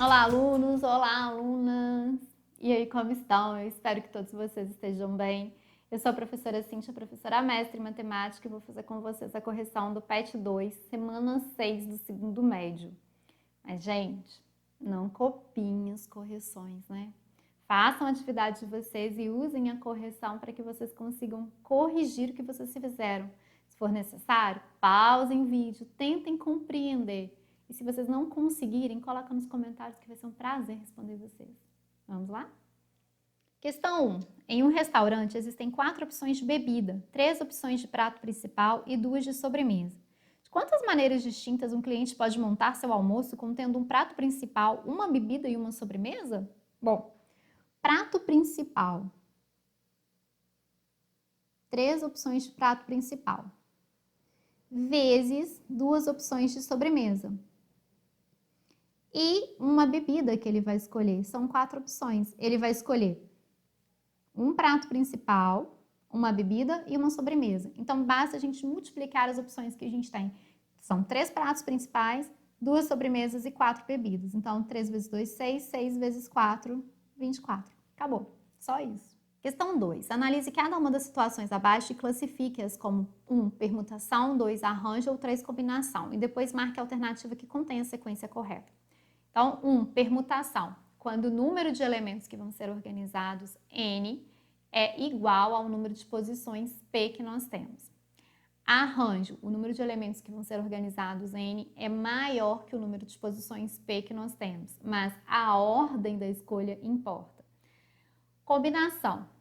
Olá, alunos! Olá, alunas! E aí, como estão? Eu espero que todos vocês estejam bem. Eu sou a professora Cíntia, professora mestre em matemática, e vou fazer com vocês a correção do PET 2, semana 6 do segundo médio. Mas, gente, não copiem as correções, né? Façam a atividade de vocês e usem a correção para que vocês consigam corrigir o que vocês fizeram. Se for necessário, pausem o vídeo, tentem compreender. E se vocês não conseguirem, coloca nos comentários que vai ser um prazer responder vocês. Vamos lá? Questão 1. Em um restaurante existem 4 opções de bebida, 3 opções de prato principal e 2 de sobremesa. De quantas maneiras distintas um cliente pode montar seu almoço contendo um prato principal, uma bebida e uma sobremesa? Bom, prato principal. 3 opções de prato principal. Vezes 2 opções de sobremesa. E uma bebida que ele vai escolher. São 4 opções. Ele vai escolher um prato principal, uma bebida e uma sobremesa. Então, basta a gente multiplicar as opções que a gente tem. São 3 pratos principais, 2 sobremesas e 4 bebidas. Então, 3 vezes 2, 6, 6 vezes 4, 24. Acabou. Só isso. Questão 2. Analise cada uma das situações abaixo e classifique-as como 1. Permutação, 2. Arranjo ou 3. Combinação. E depois marque a alternativa que contém a sequência correta. Então, 1. Permutação. Quando o número de elementos que vão ser organizados, N, é igual ao número de posições P que nós temos. Arranjo. O número de elementos que vão ser organizados, N, é maior que o número de posições P que nós temos, mas a ordem da escolha importa. Combinação.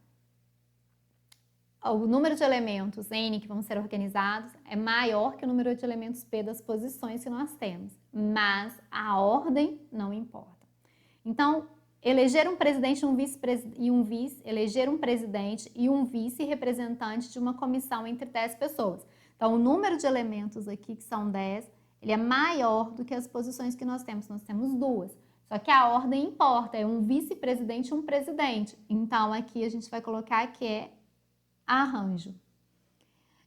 O número de elementos N que vão ser organizados é maior que o número de elementos P das posições que nós temos, mas a ordem não importa. Então, eleger um presidente e um vice, eleger um presidente e um vice-representante de uma comissão entre 10 pessoas. Então, o número de elementos aqui, que são 10, ele é maior do que as posições que nós temos. Nós temos 2. Só que a ordem importa, é um vice-presidente e um presidente. Então, aqui a gente vai colocar que é arranjo.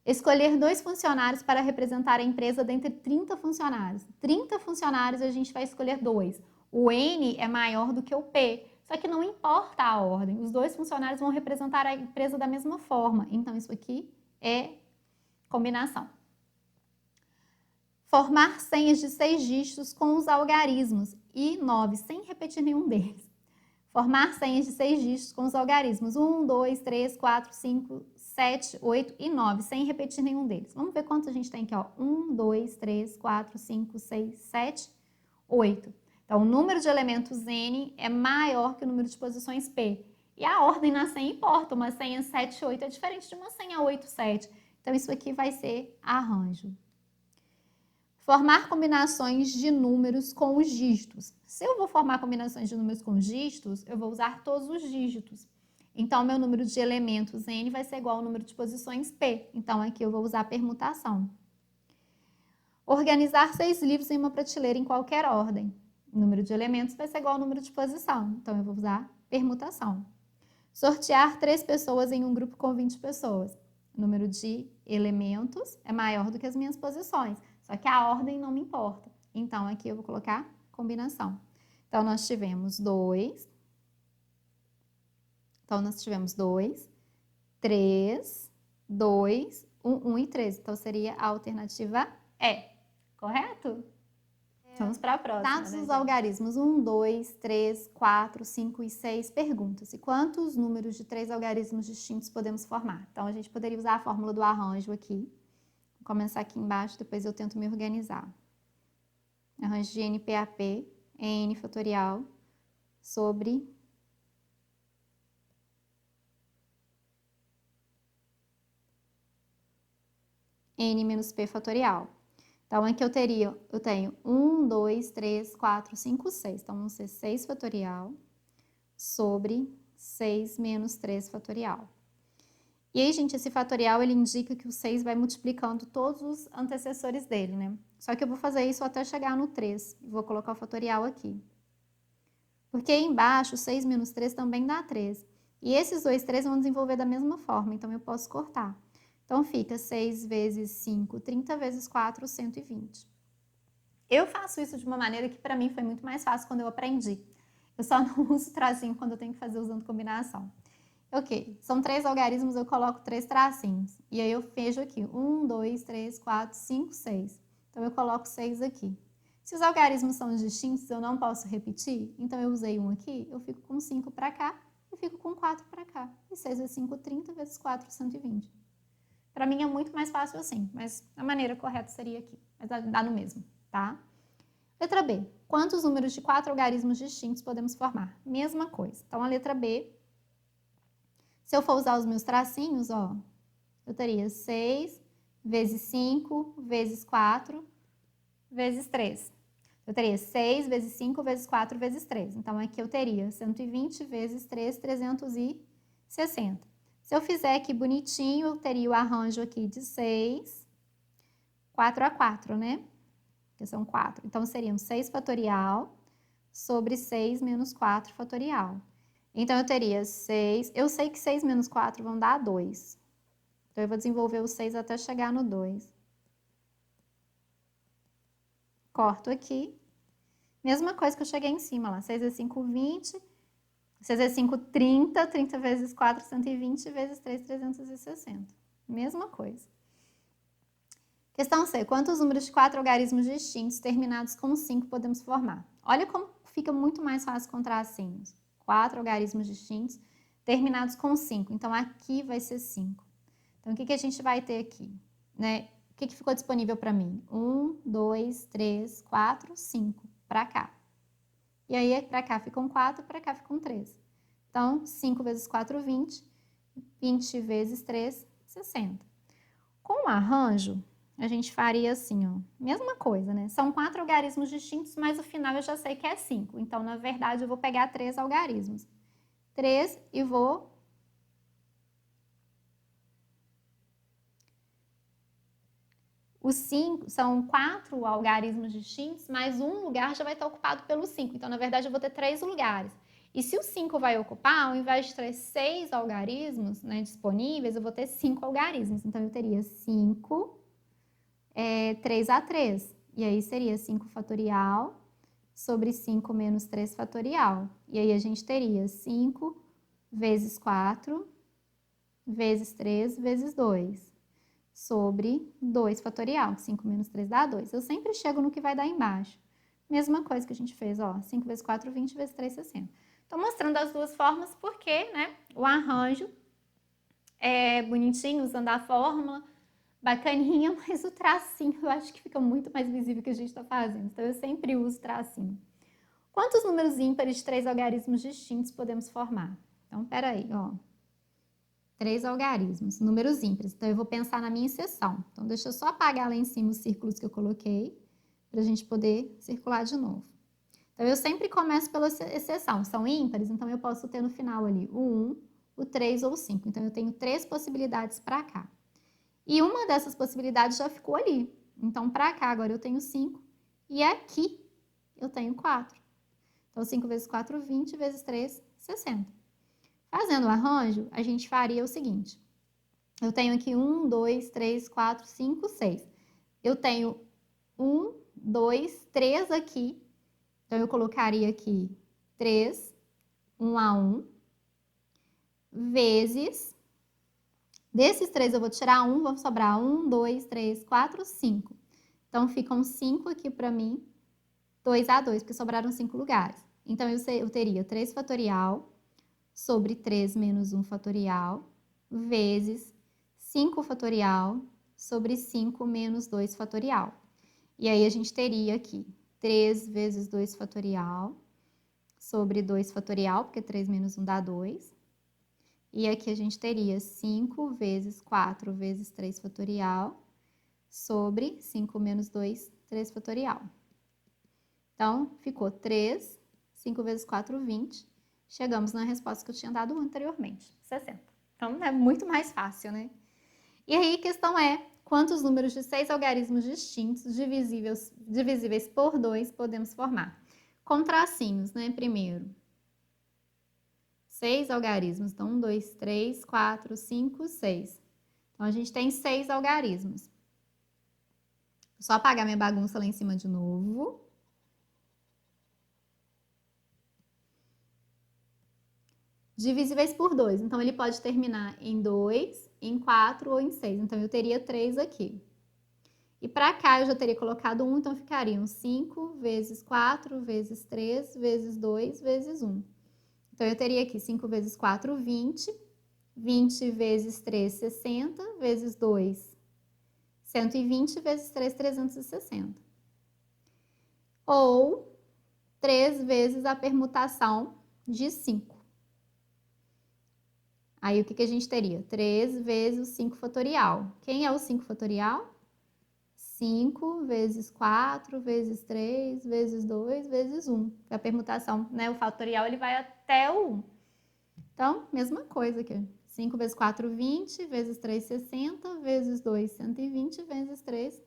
Escolher 2 funcionários para representar a empresa dentre 30 funcionários. 30 funcionários a gente vai escolher 2. O N é maior do que o P, só que não importa a ordem. Os 2 funcionários vão representar a empresa da mesma forma. Então, isso aqui é combinação. Formar senhas de 6 dígitos com os algarismos e 9, sem repetir nenhum deles. Formar senhas de 6 dígitos com os algarismos 1, 2, 3, 4, 5, 7, 8 e 9, sem repetir nenhum deles. Vamos ver quantos a gente tem aqui, ó. 1, 2, 3, 4, 5, 6, 7, 8. Então, o número de elementos N é maior que o número de posições P. E a ordem na senha importa. Uma senha 7, 8 é diferente de uma senha 8, 7. Então, isso aqui vai ser arranjo. Formar combinações de números com os dígitos. Se eu vou formar combinações de números com dígitos, eu vou usar todos os dígitos. Então, meu número de elementos N vai ser igual ao número de posições P. Então, aqui eu vou usar a permutação. Organizar 6 livros em uma prateleira em qualquer ordem. O número de elementos vai ser igual ao número de posição. Então, eu vou usar permutação. Sortear 3 pessoas em um grupo com 20 pessoas. O número de elementos é maior do que as minhas posições. Só que a ordem não me importa. Então, aqui eu vou colocar combinação. Então, nós tivemos 2. Então, nós tivemos 2, 3, 2, 1, 1 e 3. Então, seria a alternativa E. Correto? Vamos para a próxima. Dados os algarismos 1, 2, 3, 4, 5 e 6. Pergunta-se quantos números de 3 algarismos distintos podemos formar? Então, a gente poderia usar a fórmula do arranjo aqui. Vou começar aqui embaixo, depois eu tento me organizar. Arranjo de NPAP é N fatorial sobre N menos P fatorial. Então, aqui eu tenho 1, 2, 3, 4, 5, 6. Então, vão ser 6 fatorial sobre 6 menos 3 fatorial. E aí, gente, esse fatorial, ele indica que o 6 vai multiplicando todos os antecessores dele, né? Só que eu vou fazer isso até chegar no 3. Vou colocar o fatorial aqui. Porque aí embaixo, 6 menos 3 também dá 3. E esses dois 3 vão desenvolver da mesma forma, então eu posso cortar. Então, fica 6 vezes 5, 30 vezes 4, 120. Eu faço isso de uma maneira que para mim foi muito mais fácil quando eu aprendi. Eu só não uso tracinho quando eu tenho que fazer usando combinação. Ok, são 3 algarismos, eu coloco 3 tracinhos. E aí eu vejo aqui, 1, 2, 3, 4, 5, 6. Então eu coloco 6 aqui. Se os algarismos são distintos, eu não posso repetir, então eu usei 1 aqui, eu fico com 5 para cá e fico com 4 para cá. E 6 vezes 5, 30, vezes 4, 120. Para mim é muito mais fácil assim, mas a maneira correta seria aqui. Mas dá no mesmo, tá? Letra B. Quantos números de 4 algarismos distintos podemos formar? Mesma coisa. Então, a letra B, se eu for usar os meus tracinhos, ó, eu teria 6 vezes 5 vezes 4 vezes 3. Eu teria 6 vezes 5 vezes 4 vezes 3. Então, aqui eu teria 120 vezes 3, 360. Se eu fizer aqui bonitinho, eu teria o arranjo aqui de 6, 4 a 4, né? Que são 4. Então, seriam 6 fatorial sobre 6 menos 4 fatorial. Então, eu teria 6. Eu sei que 6 menos 4 vão dar 2. Então, eu vou desenvolver o 6 até chegar no 2. Corto aqui. Mesma coisa que eu cheguei em cima lá. 6 vezes 5, 20. 6 vezes 5, 30. 30 vezes 4, 120. Vezes 3, 360. Mesma coisa. Questão C. Quantos números de 4 algarismos distintos terminados com 5 podemos formar? Olha como fica muito mais fácil com tracinhos. 4 algarismos distintos terminados com 5. Então, aqui vai ser 5. Então, o que a gente vai ter aqui? Né? O que ficou disponível para mim? 1, 2, 3, 4, 5. Para cá. E aí, para cá ficam 4, para cá ficam 3. Então, 5 vezes 4, 20. 20 vezes 3, 60. Com o arranjo, a gente faria assim, ó, mesma coisa, né? São 4 algarismos distintos, mas o final eu já sei que é 5. Então, na verdade, eu vou pegar 3 algarismos. 3 e vou... Os 5 são 4 algarismos distintos, mas um lugar já vai estar ocupado pelo 5. Então, na verdade, eu vou ter 3 lugares. E se o 5 vai ocupar, ao invés de ter 6 algarismos, né, disponíveis, eu vou ter 5 algarismos. Então, eu teria 5... 3 a 3. E aí seria 5 fatorial sobre 5 menos 3 fatorial. E aí a gente teria 5 vezes 4 vezes 3 vezes 2 sobre 2 fatorial. 5 menos 3 dá 2. Eu sempre chego no que vai dar embaixo. Mesma coisa que a gente fez, ó. 5 vezes 4, 20 vezes 3, 60. Estou mostrando as duas formas porque, né, o arranjo é bonitinho, usando a fórmula, bacaninha, mas o tracinho eu acho que fica muito mais visível que a gente está fazendo. Então, eu sempre uso tracinho. Quantos números ímpares de 3 algarismos distintos podemos formar? Então, peraí, ó. 3 algarismos, números ímpares. Então, eu vou pensar na minha seção. Então, deixa eu só apagar lá em cima os círculos que eu coloquei, para a gente poder circular de novo. Então, eu sempre começo pela exceção. São ímpares, então eu posso ter no final ali o 1, o 3 ou o 5. Então, eu tenho 3 possibilidades para cá. E uma dessas possibilidades já ficou ali. Então, para cá agora eu tenho 5 e aqui eu tenho 4. Então, 5 vezes 4, 20, vezes 3, 60. Fazendo o arranjo, a gente faria o seguinte. Eu tenho aqui 1, 2, 3, 4, 5, 6. Eu tenho 1, 2, 3 aqui. Então, eu colocaria aqui 3, 1 a 1, vezes... Desses 3 eu vou tirar 1, vão sobrar 1, 2, 3, 4, 5. Então, ficam 5 aqui para mim, 2 a 2, porque sobraram 5 lugares. Então, eu teria 3 fatorial sobre 3 menos 1 fatorial, vezes 5 fatorial sobre 5 menos 2 fatorial. E aí, a gente teria aqui 3 vezes 2 fatorial sobre 2 fatorial, porque 3 menos 1 dá 2. E aqui a gente teria 5 vezes 4 vezes 3 fatorial sobre 5 menos 2, 3 fatorial. Então, ficou 3, 5 vezes 4, 20. Chegamos na resposta que eu tinha dado anteriormente, 60. Então, é muito mais fácil, né? E aí, a questão é, quantos números de 6 algarismos distintos, divisíveis por 2, podemos formar? Com tracinhos, né, primeiro. 6 algarismos. Então, 1, 2, 3, 4, 5, 6. Então, a gente tem 6 algarismos. Só apagar minha bagunça lá em cima de novo. Divisíveis por 2. Então, ele pode terminar em 2, em 4 ou em 6. Então, eu teria 3 aqui. E para cá, eu já teria colocado 1, então ficariam 5 vezes 4 vezes 3 vezes 2 vezes 1. Então, eu teria aqui 5 vezes 4, 20. 20 vezes 3, 60. Vezes 2, 120. Vezes 3, 360. Ou 3 vezes a permutação de 5. Aí, o que a gente teria? 3 vezes o 5 fatorial. Quem é o 5 fatorial? 5 vezes 4 vezes 3 vezes 2 vezes 1. A permutação, né? O fatorial, ele vai até o 1. Então, mesma coisa aqui. 5 vezes 4, 20. Vezes 3, 60. Vezes 2, 120. Vezes 3,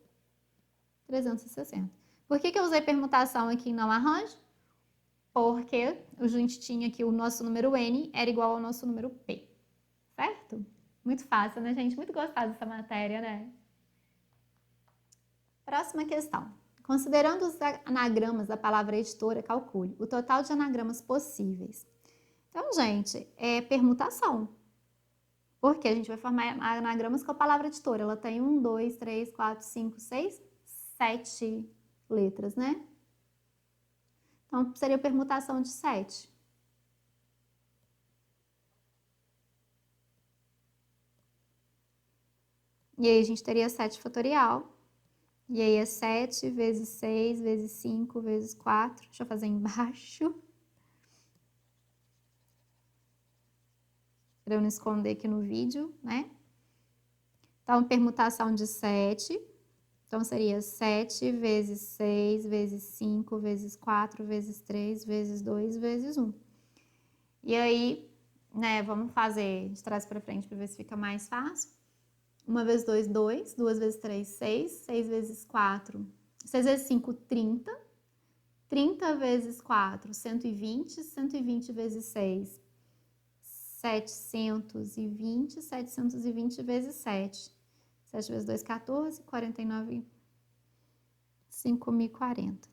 360. Por que eu usei permutação aqui e não arranjo? Porque a gente tinha aqui o nosso número n era igual ao nosso número p. Certo? Muito fácil, né, gente? Muito gostosa essa matéria, né? Próxima questão. Considerando os anagramas da palavra editora, calcule o total de anagramas possíveis. Então, gente, é permutação. Porque a gente vai formar anagramas com a palavra editora. Ela tem 1, 2, 3, 4, 5, 6, 7 letras, né? Então, seria permutação de 7. E aí, a gente teria 7 fatorial. E aí, é 7 vezes 6 vezes 5 vezes 4. Deixa eu fazer embaixo. Para eu não esconder aqui no vídeo, né? Então, permutação de 7. Então, seria 7 vezes 6 vezes 5 vezes 4 vezes 3 vezes 2 vezes 1. E aí, né, vamos fazer de trás para frente para ver se fica mais fácil. 1 vezes 2, 2. 2 vezes 3, 6. 6 vezes 4, 6 vezes 5, 30. 30 vezes 4, 120. 120 vezes 6, 720. 720 vezes 7. 7 vezes 2, 14. 49, 5.040.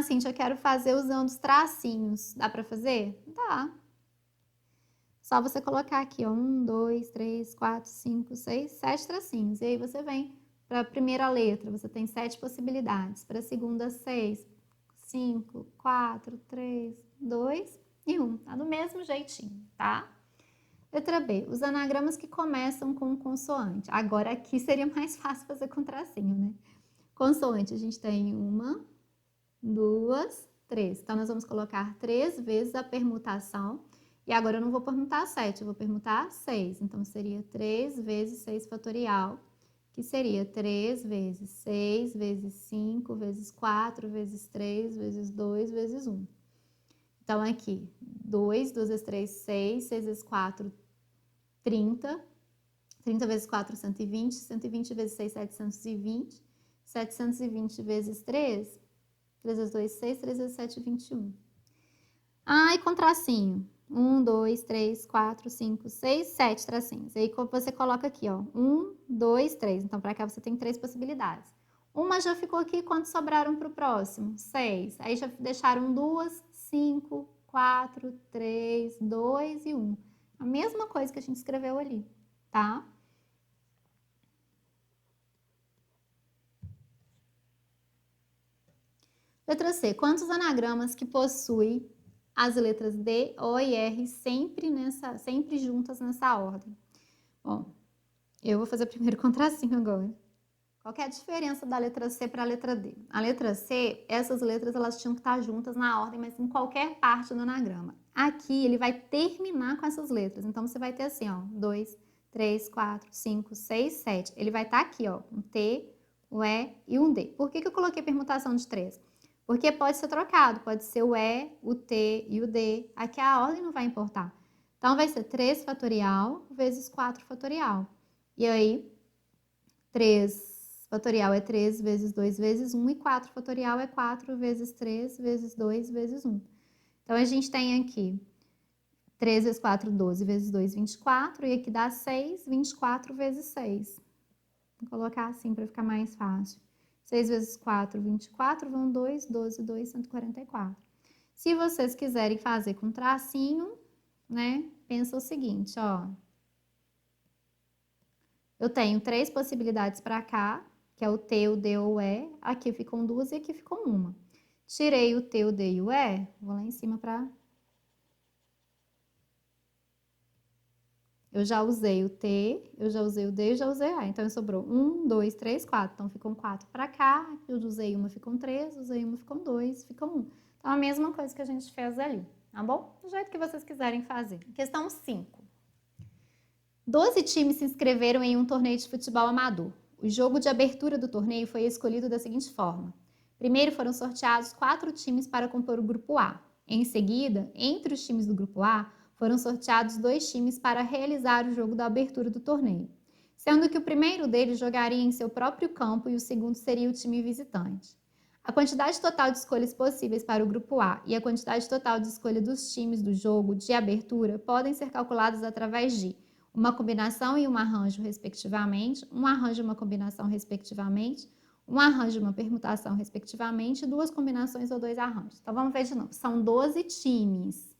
Cintia, eu quero fazer usando os tracinhos. Dá para fazer? Dá. Só você colocar aqui, ó, 1, 2, 3, 4, 5, 6, 7 tracinhos. E aí você vem para a primeira letra, você tem 7 possibilidades. Para a segunda, 6, 5, 4, 3, 2 e 1. Tá do mesmo jeitinho, tá? Letra B, os anagramas que começam com consoante. Agora aqui seria mais fácil fazer com tracinho, né? Consoante, a gente tem 1, 2, 3. Então, nós vamos colocar 3 vezes a permutação. E agora eu não vou permutar 7, eu vou permutar 6. Então, seria 3 vezes 6 fatorial, que seria 3 vezes 6 vezes 5 vezes 4 vezes 3 vezes 2 vezes 1. Então, aqui, 2, 2 vezes 3, 6, 6 vezes 4, 30. 30 vezes 4, 120. 120 vezes 6, 720. 720 vezes 3, 3 vezes 2, 6, 3 vezes 7, 21. E com tracinho. 1, 2, 3, 4, 5, 6, 7 tracinhos. Aí você coloca aqui, ó. 1, 2, 3. Então, para cá você tem 3 possibilidades. Uma já ficou aqui, quantos sobraram para o próximo? 6. Aí já deixaram 2, 5, 4, 3, 2 e 1. A mesma coisa que a gente escreveu ali, tá? Letra C. Quantos anagramas que possui as letras D, O e R sempre juntas nessa ordem? Bom, eu vou fazer primeiro com tracinho agora. Qual que é a diferença da letra C para a letra D? A letra C, essas letras elas tinham que estar juntas na ordem, mas em qualquer parte do anagrama. Aqui ele vai terminar com essas letras. Então você vai ter assim, ó, 2, 3, 4, 5, 6, 7. Ele vai estar aqui, ó, um T, um E e um D. Por que eu coloquei permutação de 3? Porque pode ser trocado, pode ser o E, o T e o D. Aqui a ordem não vai importar. Então vai ser 3 fatorial vezes 4 fatorial. E aí, 3 fatorial é 3 vezes 2 vezes 1 e 4 fatorial é 4 vezes 3 vezes 2 vezes 1. Então, a gente tem aqui 3 vezes 4, 12 vezes 2, 24. E aqui dá 6, 24 vezes 6. Vou colocar assim para ficar mais fácil. 6 vezes 4, 24, vão 2, 12, 2, 144. Se vocês quiserem fazer com tracinho, né, pensa o seguinte, ó. Eu tenho 3 possibilidades para cá, que é o T, o D ou o E. Aqui ficam 2 e aqui ficou uma. Tirei o T, o D e o E, vou lá em cima para... Eu já usei o T, eu já usei o D, eu já usei o E. Então, sobrou 1, 2, 3, 4. Então, ficam 4 para cá. Eu usei uma, ficam 3. Usei uma, ficam 2. Ficam 1. Então, a mesma coisa que a gente fez ali, tá bom? Do jeito que vocês quiserem fazer. Questão 5. 12 times se inscreveram em um torneio de futebol amador. O jogo de abertura do torneio foi escolhido da seguinte forma. Primeiro foram sorteados 4 times para compor o grupo A. Em seguida, entre os times do grupo A, foram sorteados 2 times para realizar o jogo da abertura do torneio, sendo que o primeiro deles jogaria em seu próprio campo e o segundo seria o time visitante. A quantidade total de escolhas possíveis para o grupo A e a quantidade total de escolha dos times do jogo de abertura podem ser calculadas através de uma combinação e um arranjo, respectivamente, um arranjo e uma combinação, respectivamente, um arranjo e uma permutação, respectivamente, 2 combinações ou 2 arranjos. Então, vamos ver de novo. São 12 times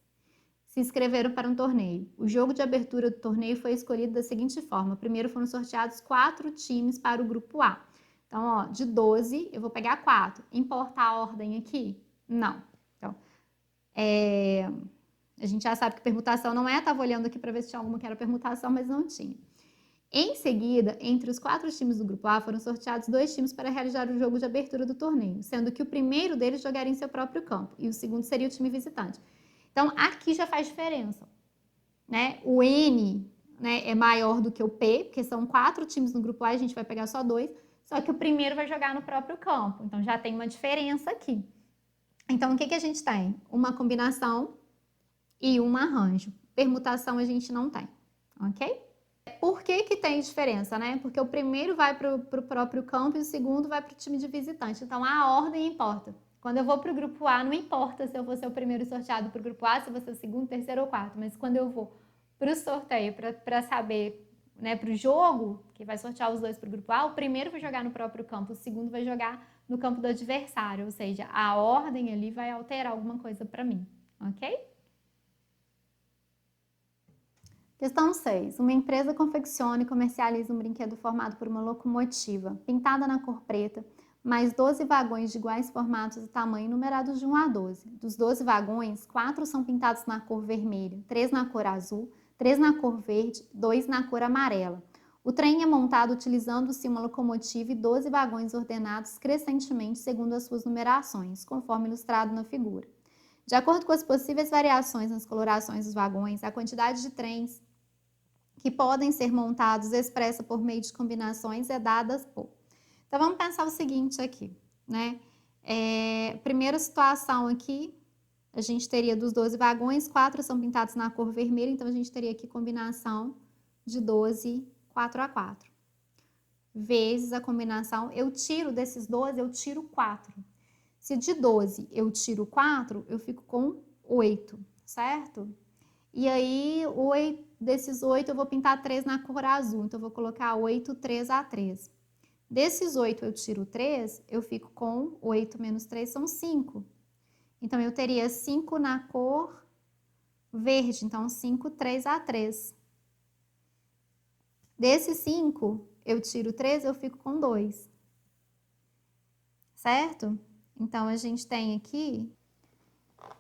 se inscreveram para um torneio. O jogo de abertura do torneio foi escolhido da seguinte forma. Primeiro foram sorteados 4 times para o grupo A. Então, ó, de 12, eu vou pegar 4. Importa a ordem aqui? Não. Então, a gente já sabe que permutação não é, estava olhando aqui para ver se tinha alguma que era permutação, mas não tinha. Em seguida, entre os 4 times do grupo A, foram sorteados 2 times para realizar o jogo de abertura do torneio, sendo que o primeiro deles jogaria em seu próprio campo e o segundo seria o time visitante. Então, aqui já faz diferença, né? O N, né, é maior do que o P, porque são 4 times no grupo A, a gente vai pegar só 2, só que o primeiro vai jogar no próprio campo, então já tem uma diferença aqui. Então, o que a gente tem? Uma combinação e um arranjo. Permutação a gente não tem, ok? Por que tem diferença, né? Porque o primeiro vai para o próprio campo e o segundo vai para o time de visitante. Então, a ordem importa. Quando eu vou para o grupo A, não importa se eu vou ser o primeiro sorteado para o grupo A, se eu vou ser o segundo, terceiro ou quarto. Mas quando eu vou para o sorteio, para saber, né, para o jogo, que vai sortear os 2 para o grupo A, o primeiro vai jogar no próprio campo, o segundo vai jogar no campo do adversário. Ou seja, a ordem ali vai alterar alguma coisa para mim, ok? Questão 6. Uma empresa confecciona e comercializa um brinquedo formado por uma locomotiva, pintada na cor preta, mais 12 vagões de iguais formatos e tamanho numerados de 1 a 12. Dos 12 vagões, 4 são pintados na cor vermelha, 3 na cor azul, 3 na cor verde, 2 na cor amarela. O trem é montado utilizando-se uma locomotiva e 12 vagões ordenados crescentemente segundo as suas numerações, conforme ilustrado na figura. De acordo com as possíveis variações nas colorações dos vagões, a quantidade de trens que podem ser montados expressa por meio de combinações é dadas por. Então, vamos pensar o seguinte aqui, né? Primeira situação aqui, a gente teria dos 12 vagões, 4 são pintados na cor vermelha, então a gente teria aqui combinação de 12, 4 a 4. Vezes a combinação, eu tiro desses 12, eu tiro 4. Se de 12 eu tiro 4, eu fico com 8, certo? E aí, desses 8, eu vou pintar 3 na cor azul. Então, eu vou colocar 8, 3 a 3. Desses 8, eu tiro 3, eu fico com 8 menos 3 são 5. Então, eu teria 5 na cor verde. Então, 5, 3 a 3. Desses 5, eu tiro 3, eu fico com 2. Certo? Então, a gente tem aqui...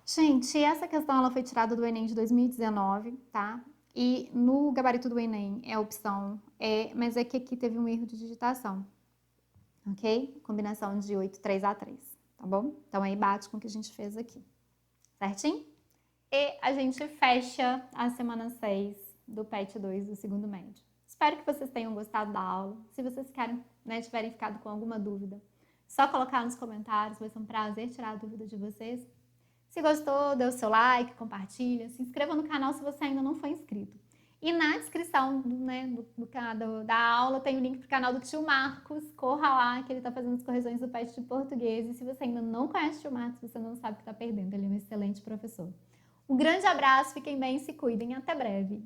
Gente, essa questão ela foi tirada do Enem de 2019, tá? E no gabarito do Enem é a opção E, mas é que aqui teve um erro de digitação, ok? Combinação de 8, 3 a 3, tá bom? Então aí bate com o que a gente fez aqui, certinho? E a gente fecha a semana 6 do PET 2 do segundo médio. Espero que vocês tenham gostado da aula. Se vocês querem, né, tiverem ficado com alguma dúvida, só colocar nos comentários, vai ser um prazer tirar a dúvida de vocês. Se gostou, dê o seu like, compartilha, se inscreva no canal se você ainda não for inscrito. E na descrição da aula tem o link para o canal do tio Marcos. Corra lá que ele está fazendo as correções do PET de português. E se você ainda não conhece o tio Marcos, você não sabe o que está perdendo. Ele é um excelente professor. Um grande abraço, fiquem bem, se cuidem. Até breve.